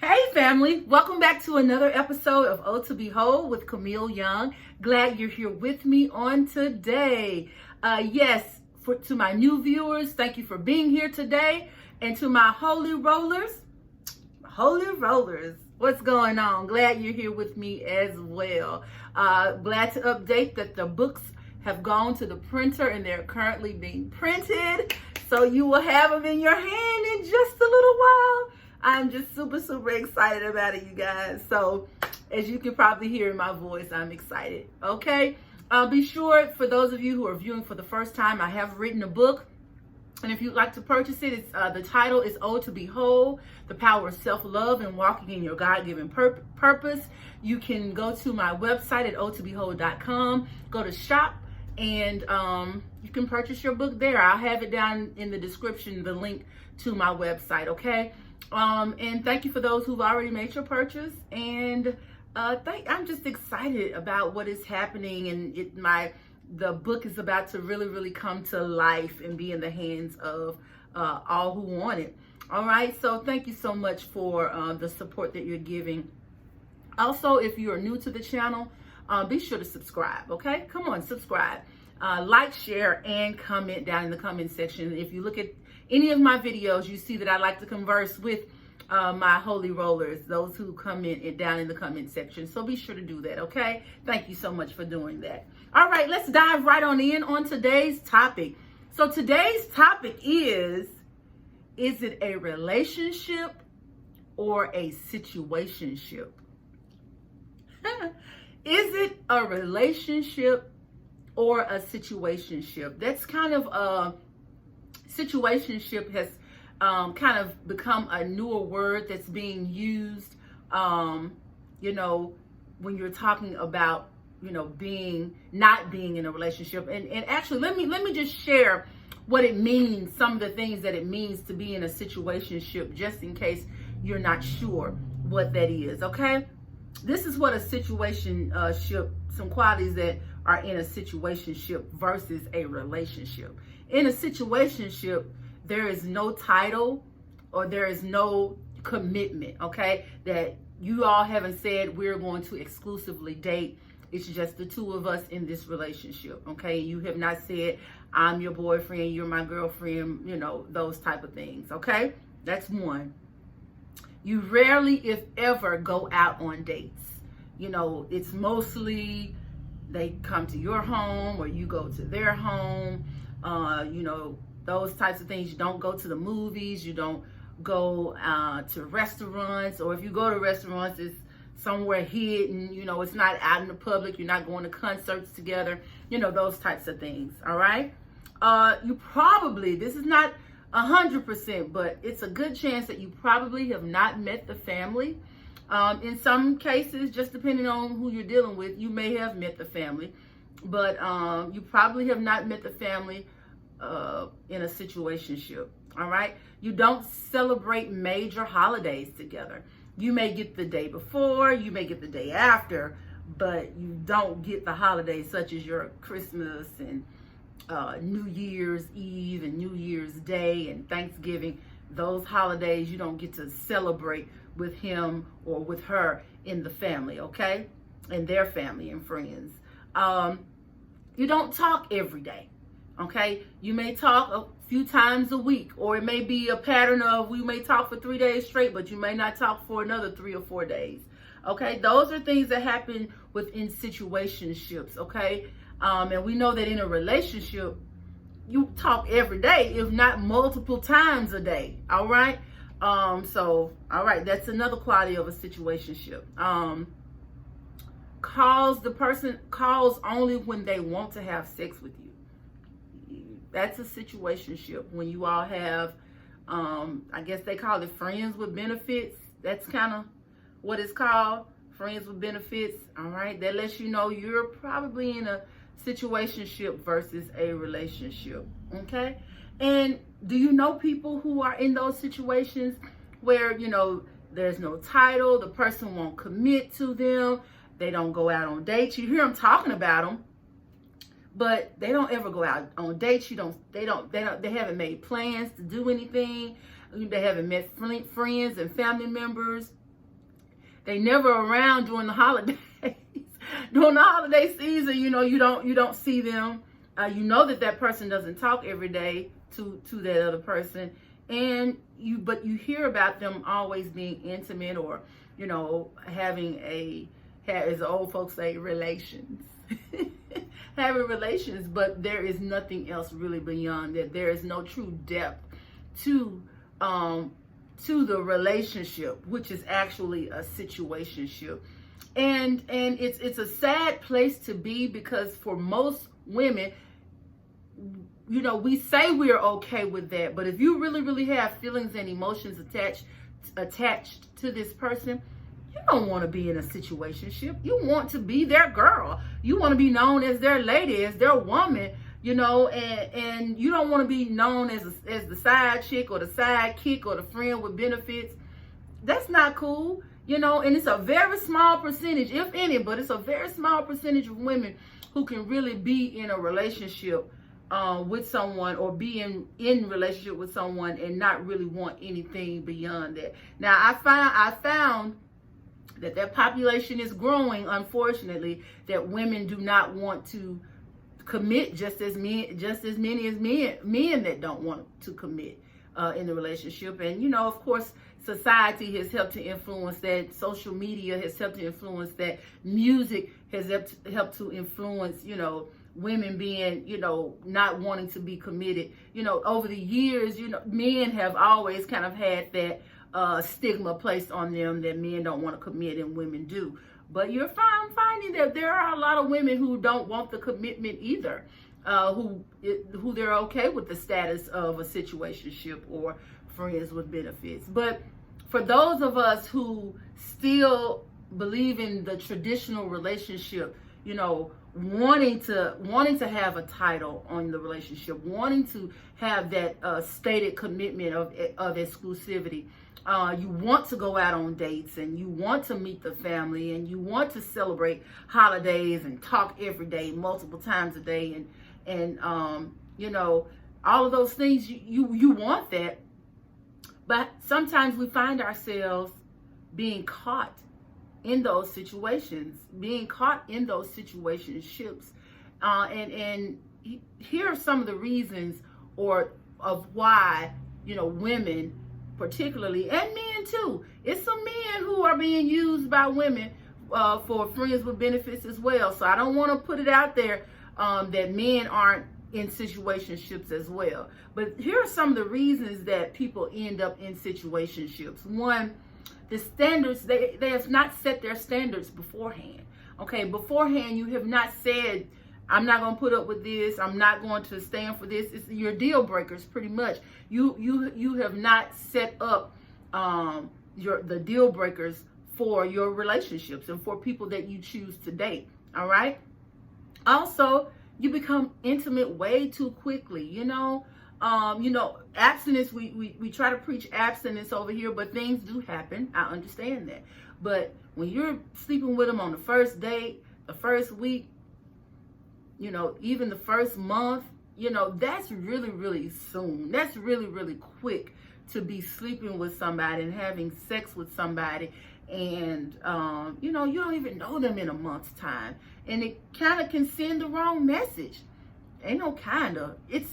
Hey family, welcome back to another episode of O to Behold with Camille Young. Glad you're here with me on today. To my new viewers, thank you for being here today. And to my holy rollers, what's going on? Glad you're here with me as well. Glad to update that the books have gone to the printer and they're currently being printed. So you will have them in your hand in just a little while. I'm just super excited about it, you guys. So as you can probably hear in my voice, I'm excited. Okay. Be sure, for those of you who are viewing for the first time, I have written a book. And if you'd like to purchase it, the title is O to Behold, The Power of Self-Love and Walking in Your God-Given Purpose. You can go to my website at otobehold.com, go to shop, and you can purchase your book there. I'll have it down in the description, the link to my website, okay? And thank you for those who've already made your purchase. And I'm just excited about what is happening, and the book is about to really come to life and be in the hands of all who want it. All right, so thank you so much for the support that you're giving. Also, if you are new to the channel, be sure to subscribe, okay? Come on, subscribe. Like, share, and comment down in the comment section. If you look at any of my videos, you see that I like to converse with my holy rollers, those who comment down in the comment section. So be sure to do that, okay? Thank you so much for doing that. All right, let's dive right on in on today's topic. So today's topic is it a relationship or a situationship? Is it a relationship or a situationship? That's kind of situationship has kind of become a newer word that's being used, when you're talking about, not being in a relationship. And actually, let me just share what it means, some of the things that it means to be in a situationship, just in case you're not sure what that is, okay? This is what a situationship, some qualities that are in a situationship versus a relationship. In a situationship, there is no title or there is no commitment, okay? That you all haven't said we're going to exclusively date. It's just the two of us in this relationship, okay? You have not said, I'm your boyfriend, you're my girlfriend, those type of things, okay? That's one. You rarely, if ever, go out on dates. It's mostly they come to your home or you go to their home, those types of things. You don't go to the movies, you don't go to restaurants, or if you go to restaurants, it's somewhere hidden, it's not out in the public, you're not going to concerts together, those types of things, all right? You probably, this is not 100%, but it's a good chance that you probably have not met the family. In some cases, just depending on who you're dealing with, you may have met the family, but you probably have not met the family in a situationship, all right? You don't celebrate major holidays together. You may get the day before, you may get the day after, but you don't get the holidays such as your Christmas and New Year's Eve and New Year's Day and Thanksgiving. Those holidays you don't get to celebrate with him or with her in the family, okay? And their family and friends. You don't talk every day, okay? You may talk a few times a week, or it may be a pattern of we may talk for 3 days straight, but you may not talk for another 3 or 4 days, okay? Those are things that happen within situationships, okay? And we know that in a relationship, you talk every day, if not multiple times a day, all right? All right, that's another quality of a situationship. The person calls only when they want to have sex with you. That's a situationship. When you all have, I guess they call it friends with benefits. That's kind of what it's called, friends with benefits, all right? That lets you know you're probably in a situationship versus a relationship, okay? And do you know people who are in those situations where, there's no title, the person won't commit to them, they don't go out on dates. You hear them talking about them, but they don't ever go out on dates. They haven't made plans to do anything. They haven't met friends and family members. They never around during the holidays. During the holiday season, you don't see them. You know that person doesn't talk every day to that other person, but you hear about them always being intimate, or having as the old folks say, relations. Having relations, but there is nothing else really beyond that. There is no true depth to the relationship, which is actually a situationship. And it's a sad place to be, because for most women, we say we're okay with that, but if you really have feelings and emotions attached to this person, you don't want to be in a situationship. You want to be their girl. You want to be known as their lady, as their woman, and you don't want to be known as the side chick or the sidekick or the friend with benefits. That's not cool, and it's a very small percentage, if any, but it's a very small percentage of women who can really be in a relationship with someone, or be in relationship with someone and not really want anything beyond that. Now, I found that population is growing, unfortunately, that women do not want to commit just as many as men that don't want to commit in the relationship. And of course, society has helped to influence that. Social media has helped to influence that. Music has helped to influence women being not wanting to be committed. Over the years, men have always kind of had that stigma placed on them that men don't want to commit and women do. But you're finding that there are a lot of women who don't want the commitment either, who they're okay with the status of a situationship or friends with benefits. But for those of us who still believe in the traditional relationship, wanting to have a title on the relationship, wanting to have that stated commitment of exclusivity. You want to go out on dates, and you want to meet the family, and you want to celebrate holidays and talk every day, multiple times a day, and all of those things. You want that, but sometimes we find ourselves being caught in those situations, being caught in those situationships, and here are some of the reasons of why women particularly, and men too. It's some men who are being used by women for friends with benefits as well. So I don't want to put it out there that men aren't in situationships as well. But here are some of the reasons that people end up in situationships. One, the standards, they have not set their standards beforehand. Okay, beforehand you have not said, I'm not going to put up with this. I'm not going to stand for this. It's your deal breakers, pretty much. You have not set up the deal breakers for your relationships and for people that you choose to date. All right. Also, you become intimate way too quickly. Abstinence. We try to preach abstinence over here, but things do happen. I understand that. But when you're sleeping with them on the first date, the first week, even the first month, that's really, really soon. That's really, really quick to be sleeping with somebody and having sex with somebody. And, you don't even know them in a month's time. And it kind of can send the wrong message. Ain't no kind of. It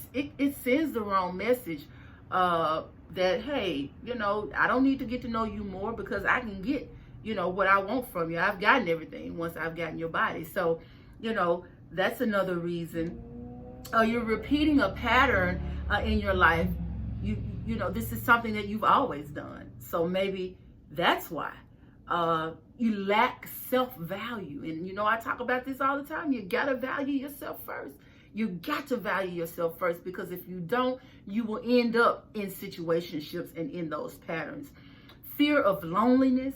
sends the wrong message that, hey, I don't need to get to know you more, because I can get, what I want from you. I've gotten everything once I've gotten your body. So, that's another reason. You're repeating a pattern in your life. This is something that you've always done. So maybe that's why you lack self-value. And, I talk about this all the time. You got to value yourself first. You got to value yourself first, because if you don't, you will end up in situationships and in those patterns. Fear of loneliness.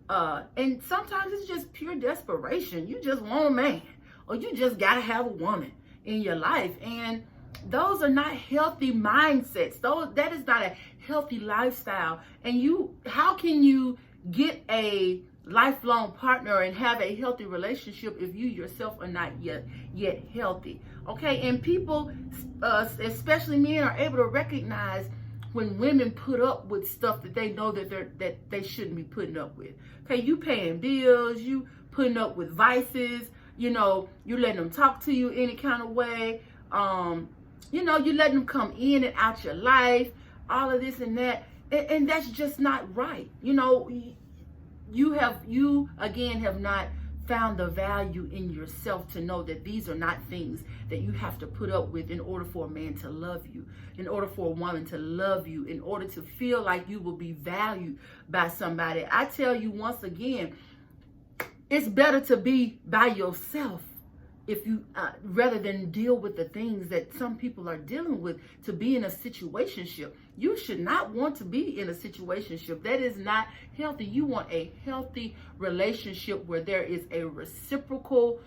And sometimes it's just pure desperation. You just want a man, or you just got to have a woman in your life. And those are not healthy mindsets. That is not a healthy lifestyle. And how can you get a lifelong partner and have a healthy relationship if you yourself are not yet healthy? Okay, and people, especially men, are able to recognize when women put up with stuff that they know that they shouldn't be putting up with. Okay, you paying bills, you putting up with vices, you know, you letting them talk to you any kind of way, you know, you letting them come in and out your life, all of this and that, and that's just not right. You know, you again have not found the value in yourself to know that these are not things that you have to put up with in order for a man to love you, in order for a woman to love you, in order to feel like you will be valued by somebody. I tell you once again, it's better to be by yourself if you rather than deal with the things that some people are dealing with, to be in a situationship. You should not want to be in a situationship. That is not healthy. You want a healthy relationship where there is a reciprocal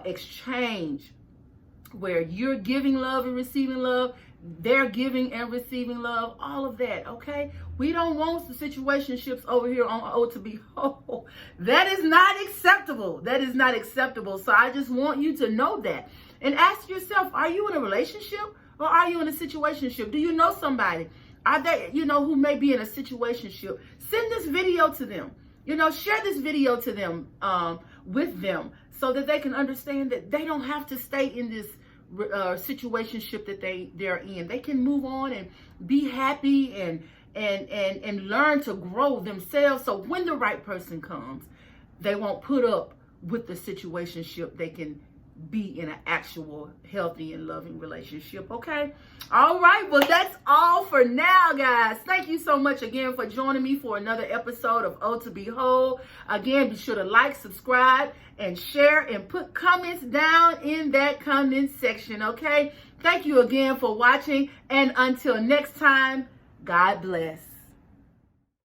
exchange, where you're giving love and receiving love, they're giving and receiving love, all of that, okay? We don't want the situationships over here on O to Be Whole. That is not acceptable. That is not acceptable. So I just want you to know that. And ask yourself, are you in a relationship or are you in a situationship? Do you know somebody? Are they, you know, who may be in a situationship? Send this video to them. You know, share this video to them, with them, so that they can understand that they don't have to stay in this situationship that they're in. They can move on and be happy and learn to grow themselves, so when the right person comes, they won't put up with the situationship. They can be in an actual healthy and loving relationship. Okay, all right, well, that's all for now, guys. Thank you so much again for joining me for another episode of O to Be Whole. Again, be sure to like, subscribe, and share, and put comments down in that comment section. Okay, thank you again for watching, and until next time, God bless.